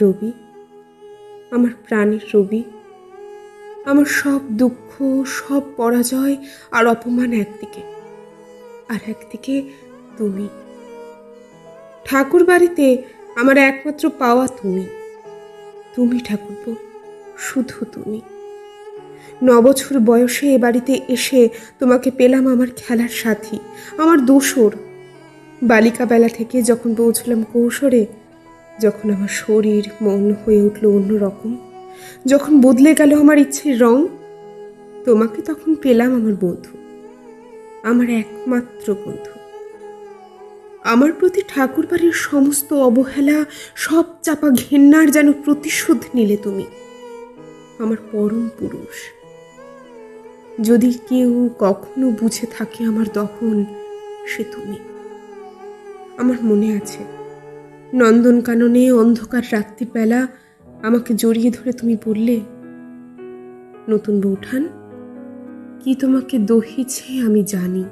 রবি, আমার প্রাণের রবি, আমার সব দুঃখ, সব পরাজয় আর অপমান একদিকে, আর একদিকে তুমি। ঠাকুর বাড়িতে আমার একমাত্র পাওয়া তুমি। তুমি ঠাকুরপো, শুধু তুমি। 9 বছর বয়সে এ বাড়িতে এসে তোমাকে পেলাম আমার খেলার সাথী, আমার দোসর। বালিকা বেলা থেকে যখন পৌঁছলাম কৈশোরে, যখন আমার শরীর মন হয়ে উঠল অন্যরকম, যখন বদলে গেল আমার ইচ্ছের রং, তোমাকে তখন পেলাম আমার বন্ধু, আমার একমাত্র বন্ধু। আমার প্রতি ঠাকুরবাড়ির সমস্ত অবহেলা, সব চাপা ঘেন্নার যেন প্রতিশোধ নিলে তুমি, আমার পরম পুরুষ। যদি কেউ কখনো বুঝে থাকে আমার দহন, সে তুমি। আমার মনে আছে, নন্দনকাননে অন্ধকার রাত্রির বেলা আমাকে জড়িয়ে ধরে তুমি বললে, নতুন বৌঠান, কি তোমাকে দহিছে আমি জানি,